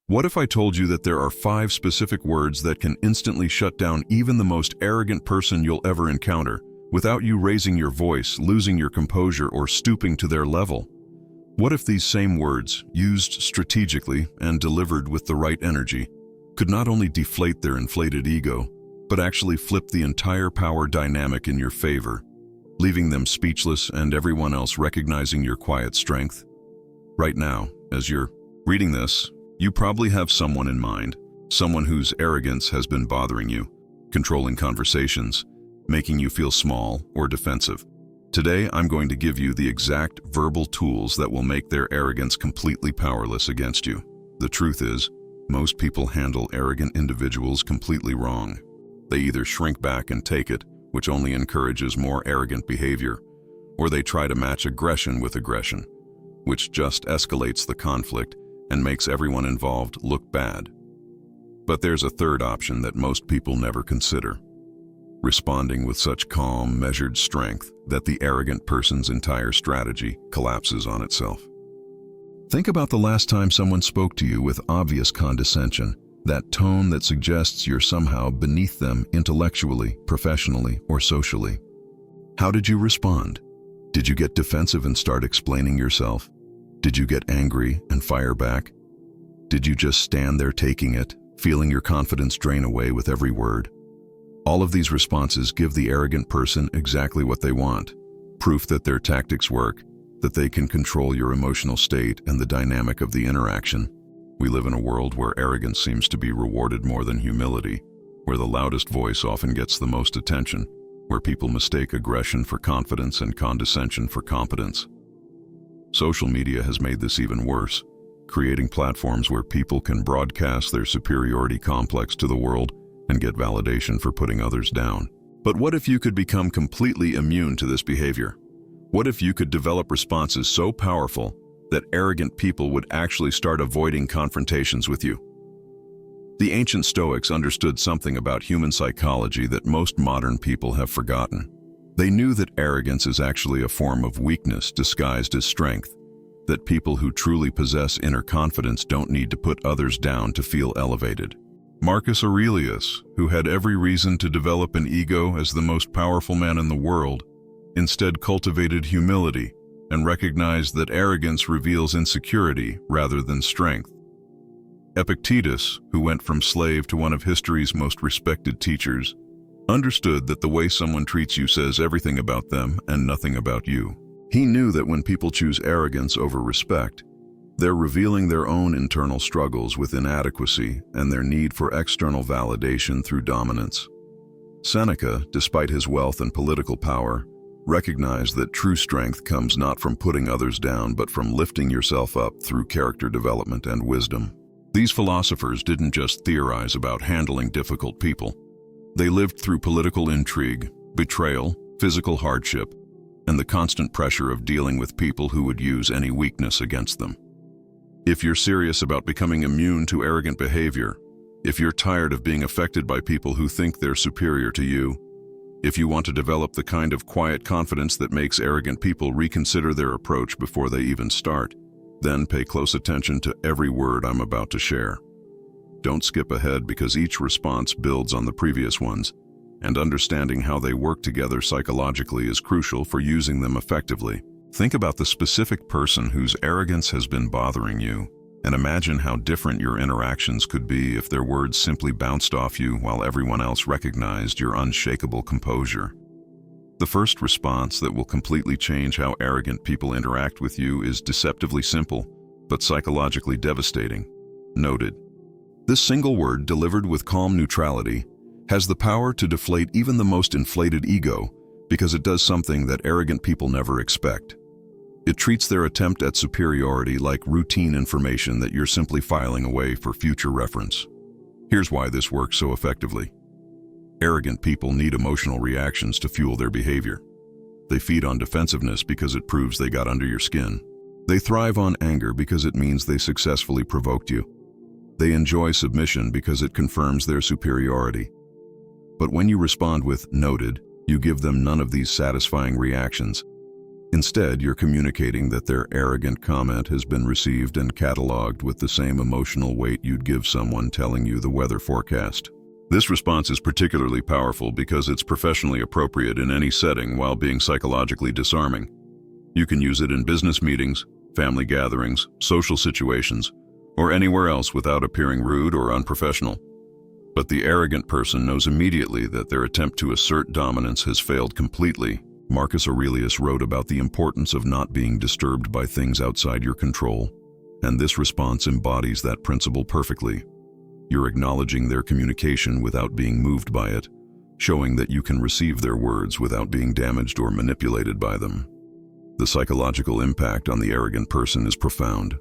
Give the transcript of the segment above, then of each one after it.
What if I told you that there are 5 specific words that can instantly shut down even the most arrogant person you'll ever encounter, without you raising your voice, losing your composure, or stooping to their level? What if these same words, used strategically and delivered with the right energy, could not only deflate their inflated ego, but actually flip the entire power dynamic in your favor, leaving them speechless and everyone else recognizing your quiet strength? Right now, as you're reading this, you probably have someone in mind, someone whose arrogance has been bothering you, controlling conversations, making you feel small or defensive. Today, I'm going to give you the exact verbal tools that will make their arrogance completely powerless against you. The truth is, most people handle arrogant individuals completely wrong. They either shrink back and take it, which only encourages more arrogant behavior, or they try to match aggression with aggression, which just escalates the conflict and makes everyone involved look bad. But there's a third option that most people never consider: responding with such calm, measured strength that the arrogant person's entire strategy collapses on itself. Think about the last time someone spoke to you with obvious condescension, that tone that suggests you're somehow beneath them intellectually, professionally, or socially. How did you respond? Did you get defensive and start explaining yourself? Did you get angry and fire back? Did you just stand there taking it, feeling your confidence drain away with every word? All of these responses give the arrogant person exactly what they want: proof that their tactics work, that they can control your emotional state and the dynamic of the interaction. We live in a world where arrogance seems to be rewarded more than humility, where the loudest voice often gets the most attention, where people mistake aggression for confidence and condescension for competence. Social media has made this even worse, creating platforms where people can broadcast their superiority complex to the world and get validation for putting others down. But what if you could become completely immune to this behavior? What if you could develop responses so powerful that arrogant people would actually start avoiding confrontations with you? The ancient Stoics understood something about human psychology that most modern people have forgotten. They knew that arrogance is actually a form of weakness disguised as strength, that people who truly possess inner confidence don't need to put others down to feel elevated. Marcus Aurelius, who had every reason to develop an ego as the most powerful man in the world, instead cultivated humility and recognized that arrogance reveals insecurity rather than strength. Epictetus, who went from slave to one of history's most respected teachers, understood that the way someone treats you says everything about them and nothing about you. He knew that when people choose arrogance over respect, they're revealing their own internal struggles with inadequacy and their need for external validation through dominance. Seneca, despite his wealth and political power, recognized that true strength comes not from putting others down but from lifting yourself up through character development and wisdom. These philosophers didn't just theorize about handling difficult people. They lived through political intrigue, betrayal, physical hardship, and the constant pressure of dealing with people who would use any weakness against them. If you're serious about becoming immune to arrogant behavior, if you're tired of being affected by people who think they're superior to you, if you want to develop the kind of quiet confidence that makes arrogant people reconsider their approach before they even start, then pay close attention to every word I'm about to share. Don't skip ahead because each response builds on the previous ones, and understanding how they work together psychologically is crucial for using them effectively. Think about the specific person whose arrogance has been bothering you, and imagine how different your interactions could be if their words simply bounced off you while everyone else recognized your unshakable composure. The first response that will completely change how arrogant people interact with you is deceptively simple, but psychologically devastating. Noted. This single word, delivered with calm neutrality, has the power to deflate even the most inflated ego because it does something that arrogant people never expect. It treats their attempt at superiority like routine information that you're simply filing away for future reference. Here's why this works so effectively. Arrogant people need emotional reactions to fuel their behavior. They feed on defensiveness because it proves they got under your skin. They thrive on anger because it means they successfully provoked you. They enjoy submission because it confirms their superiority. But when you respond with "noted," you give them none of these satisfying reactions. Instead, you're communicating that their arrogant comment has been received and cataloged with the same emotional weight you'd give someone telling you the weather forecast. This response is particularly powerful because it's professionally appropriate in any setting while being psychologically disarming. You can use it in business meetings, family gatherings, social situations, or anywhere else without appearing rude or unprofessional. But the arrogant person knows immediately that their attempt to assert dominance has failed completely. Marcus Aurelius wrote about the importance of not being disturbed by things outside your control, and this response embodies that principle perfectly. You're acknowledging their communication without being moved by it, showing that you can receive their words without being damaged or manipulated by them. The psychological impact on the arrogant person is profound.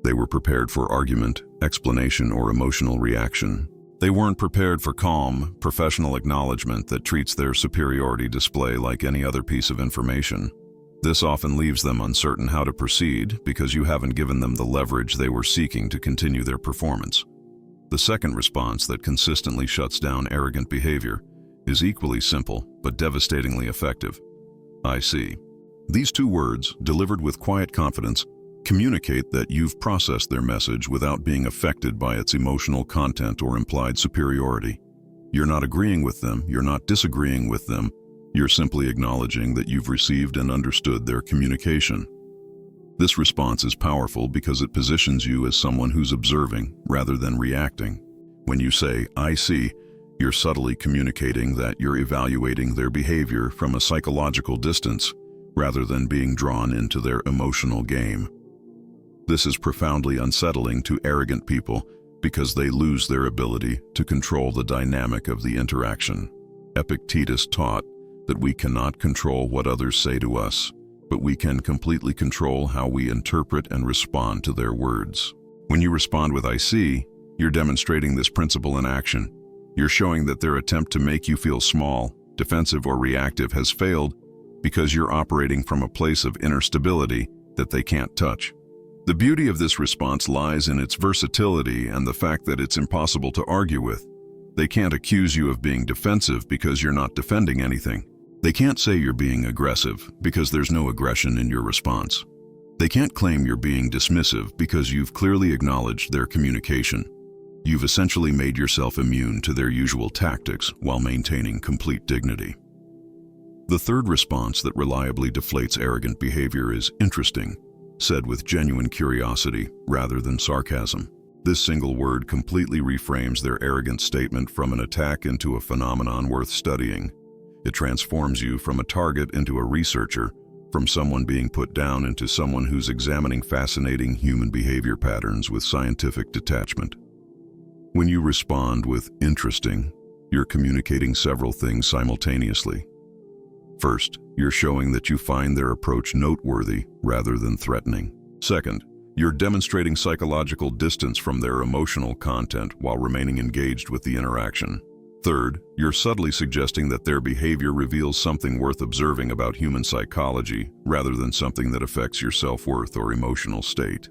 They were prepared for argument, explanation, or emotional reaction. They weren't prepared for calm, professional acknowledgement that treats their superiority display like any other piece of information. This often leaves them uncertain how to proceed because you haven't given them the leverage they were seeking to continue their performance. The second response that consistently shuts down arrogant behavior is equally simple but devastatingly effective. I see. These two words, delivered with quiet confidence, communicate that you've processed their message without being affected by its emotional content or implied superiority. You're not agreeing with them, you're not disagreeing with them, you're simply acknowledging that you've received and understood their communication. This response is powerful because it positions you as someone who's observing rather than reacting. When you say, "I see," you're subtly communicating that you're evaluating their behavior from a psychological distance rather than being drawn into their emotional game. This is profoundly unsettling to arrogant people because they lose their ability to control the dynamic of the interaction. Epictetus taught that we cannot control what others say to us, but we can completely control how we interpret and respond to their words. When you respond with "I see," you're demonstrating this principle in action. You're showing that their attempt to make you feel small, defensive, or reactive has failed because you're operating from a place of inner stability that they can't touch. The beauty of this response lies in its versatility and the fact that it's impossible to argue with. They can't accuse you of being defensive because you're not defending anything. They can't say you're being aggressive because there's no aggression in your response. They can't claim you're being dismissive because you've clearly acknowledged their communication. You've essentially made yourself immune to their usual tactics while maintaining complete dignity. The third response that reliably deflates arrogant behavior is interesting, said with genuine curiosity rather than sarcasm. This single word completely reframes their arrogant statement from an attack into a phenomenon worth studying. It transforms you from a target into a researcher, from someone being put down into someone who's examining fascinating human behavior patterns with scientific detachment. When you respond with "interesting," you're communicating several things simultaneously. First, you're showing that you find their approach noteworthy rather than threatening. Second, you're demonstrating psychological distance from their emotional content while remaining engaged with the interaction. Third, you're subtly suggesting that their behavior reveals something worth observing about human psychology rather than something that affects your self-worth or emotional state.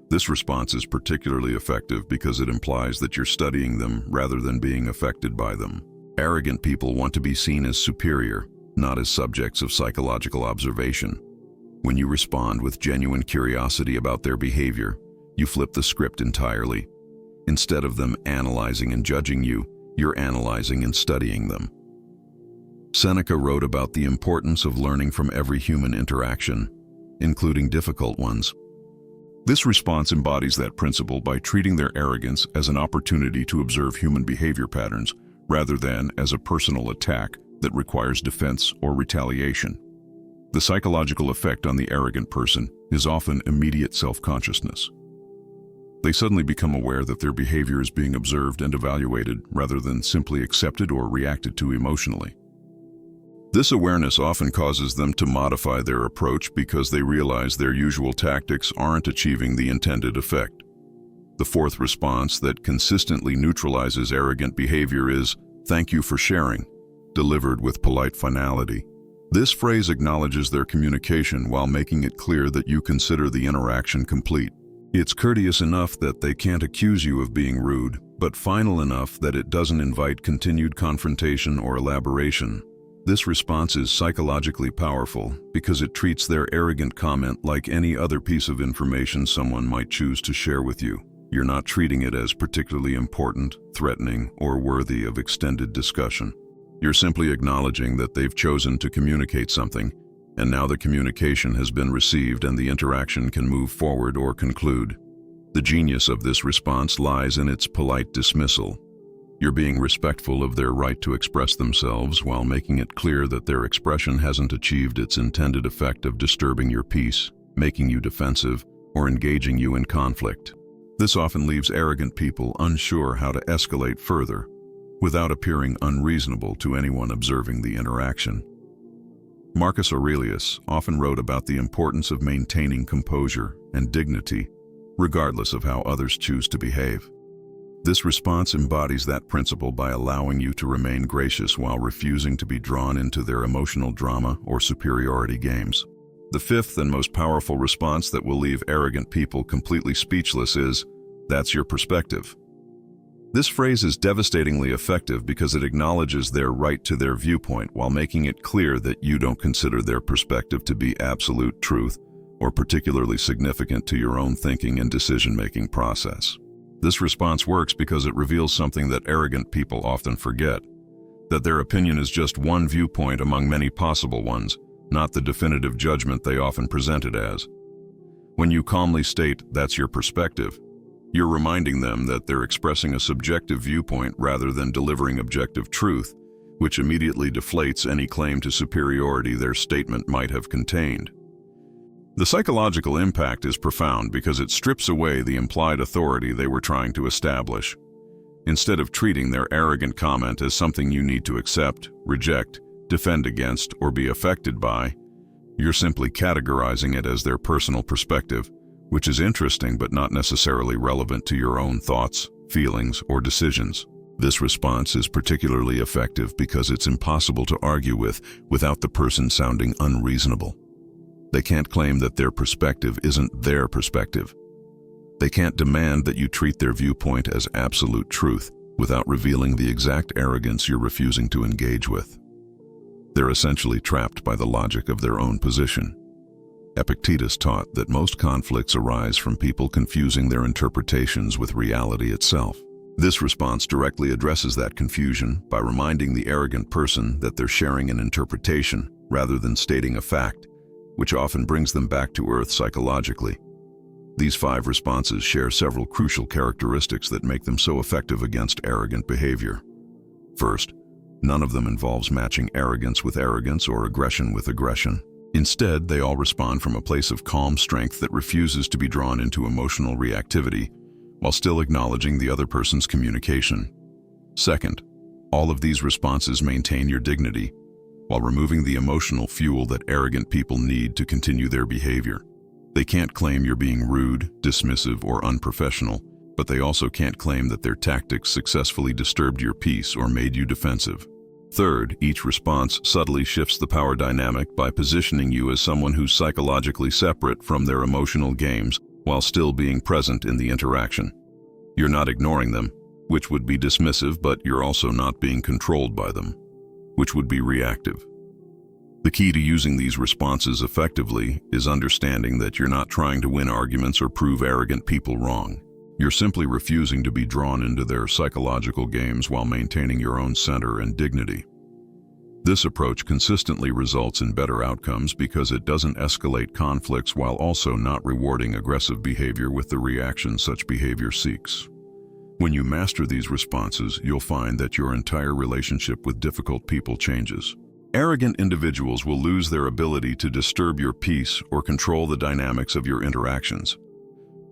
This response is particularly effective because it implies that you're studying them rather than being affected by them. Arrogant people want to be seen as superior, not as subjects of psychological observation. When you respond with genuine curiosity about their behavior, you flip the script entirely. Instead of them analyzing and judging you, you're analyzing and studying them. Seneca wrote about the importance of learning from every human interaction, including difficult ones. This response embodies that principle by treating their arrogance as an opportunity to observe human behavior patterns rather than as a personal attack that requires defense or retaliation. The psychological effect on the arrogant person is often immediate self-consciousness. They suddenly become aware that their behavior is being observed and evaluated rather than simply accepted or reacted to emotionally. This awareness often causes them to modify their approach because they realize their usual tactics aren't achieving the intended effect. The fourth response that consistently neutralizes arrogant behavior is "thank you for sharing," delivered with polite finality. This phrase acknowledges their communication while making it clear that you consider the interaction complete. It's courteous enough that they can't accuse you of being rude, but final enough that it doesn't invite continued confrontation or elaboration. This response is psychologically powerful because it treats their arrogant comment like any other piece of information someone might choose to share with you. You're not treating it as particularly important, threatening, or worthy of extended discussion. You're simply acknowledging that they've chosen to communicate something, and now the communication has been received and the interaction can move forward or conclude. The genius of this response lies in its polite dismissal. You're being respectful of their right to express themselves while making it clear that their expression hasn't achieved its intended effect of disturbing your peace, making you defensive, or engaging you in conflict. This often leaves arrogant people unsure how to escalate further, without appearing unreasonable to anyone observing the interaction. Marcus Aurelius often wrote about the importance of maintaining composure and dignity, regardless of how others choose to behave. This response embodies that principle by allowing you to remain gracious while refusing to be drawn into their emotional drama or superiority games. The fifth and most powerful response that will leave arrogant people completely speechless is, "That's your perspective." This phrase is devastatingly effective because it acknowledges their right to their viewpoint while making it clear that you don't consider their perspective to be absolute truth or particularly significant to your own thinking and decision-making process. This response works because it reveals something that arrogant people often forget, that their opinion is just one viewpoint among many possible ones, not the definitive judgment they often present it as. When you calmly state, "That's your perspective," you're reminding them that they're expressing a subjective viewpoint rather than delivering objective truth, which immediately deflates any claim to superiority their statement might have contained. The psychological impact is profound because it strips away the implied authority they were trying to establish. Instead of treating their arrogant comment as something you need to accept, reject, defend against, or be affected by, you're simply categorizing it as their personal perspective, which is interesting but not necessarily relevant to your own thoughts, feelings, or decisions. This response is particularly effective because it's impossible to argue with without the person sounding unreasonable. They can't claim that their perspective isn't their perspective. They can't demand that you treat their viewpoint as absolute truth without revealing the exact arrogance you're refusing to engage with. They're essentially trapped by the logic of their own position. Epictetus taught that most conflicts arise from people confusing their interpretations with reality itself. This response directly addresses that confusion by reminding the arrogant person that they're sharing an interpretation rather than stating a fact, which often brings them back to earth psychologically. These 5 responses share several crucial characteristics that make them so effective against arrogant behavior. First, none of them involves matching arrogance with arrogance or aggression with aggression. Instead, they all respond from a place of calm strength that refuses to be drawn into emotional reactivity, while still acknowledging the other person's communication. Second, all of these responses maintain your dignity, while removing the emotional fuel that arrogant people need to continue their behavior. They can't claim you're being rude, dismissive, or unprofessional, but they also can't claim that their tactics successfully disturbed your peace or made you defensive. Third, each response subtly shifts the power dynamic by positioning you as someone who's psychologically separate from their emotional games while still being present in the interaction. You're not ignoring them, which would be dismissive, but you're also not being controlled by them, which would be reactive. The key to using these responses effectively is understanding that you're not trying to win arguments or prove arrogant people wrong. You're simply refusing to be drawn into their psychological games while maintaining your own center and dignity. This approach consistently results in better outcomes because it doesn't escalate conflicts while also not rewarding aggressive behavior with the reaction such behavior seeks. When you master these responses, you'll find that your entire relationship with difficult people changes. Arrogant individuals will lose their ability to disturb your peace or control the dynamics of your interactions.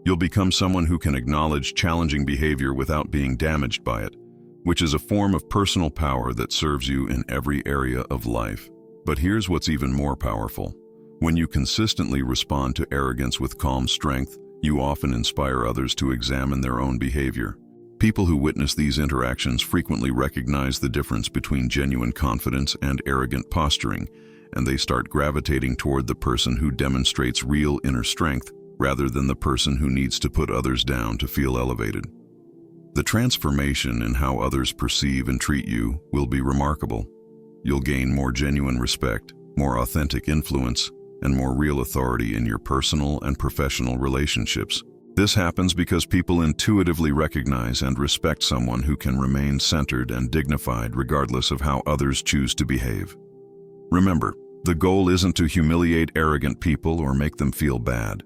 You'll become someone who can acknowledge challenging behavior without being damaged by it, which is a form of personal power that serves you in every area of life. But here's what's even more powerful. When you consistently respond to arrogance with calm strength, you often inspire others to examine their own behavior. People who witness these interactions frequently recognize the difference between genuine confidence and arrogant posturing, and they start gravitating toward the person who demonstrates real inner strength rather than the person who needs to put others down to feel elevated. The transformation in how others perceive and treat you will be remarkable. you'll gain more genuine respect, more authentic influence, and more real authority in your personal and professional relationships. This happens because people intuitively recognize and respect someone who can remain centered and dignified regardless of how others choose to behave. Remember, the goal isn't to humiliate arrogant people or make them feel bad.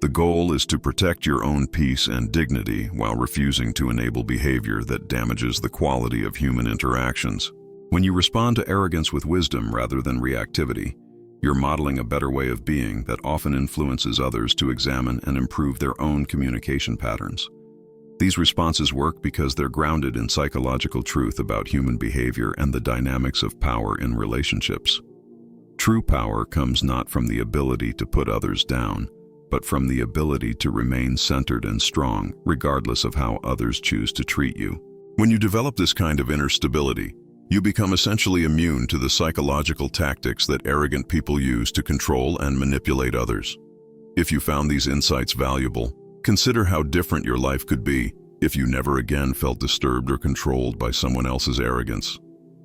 The goal is to protect your own peace and dignity while refusing to enable behavior that damages the quality of human interactions. When you respond to arrogance with wisdom rather than reactivity, you're modeling a better way of being that often influences others to examine and improve their own communication patterns. These responses work because they're grounded in psychological truth about human behavior and the dynamics of power in relationships. True power comes not from the ability to put others down, but from the ability to remain centered and strong, regardless of how others choose to treat you. When you develop this kind of inner stability, you become essentially immune to the psychological tactics that arrogant people use to control and manipulate others. If you found these insights valuable, consider how different your life could be if you never again felt disturbed or controlled by someone else's arrogance.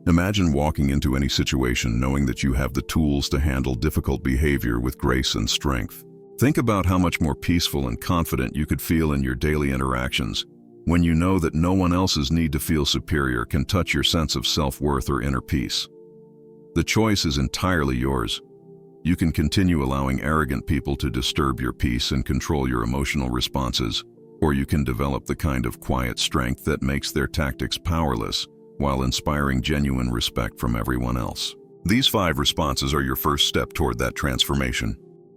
Imagine walking into any situation knowing that you have the tools to handle difficult behavior with grace and strength. Think about how much more peaceful and confident you could feel in your daily interactions when you know that no one else's need to feel superior can touch your sense of self-worth or inner peace. The choice is entirely yours. You can continue allowing arrogant people to disturb your peace and control your emotional responses, or you can develop the kind of quiet strength that makes their tactics powerless while inspiring genuine respect from everyone else. These 5 responses are your first step toward that transformation.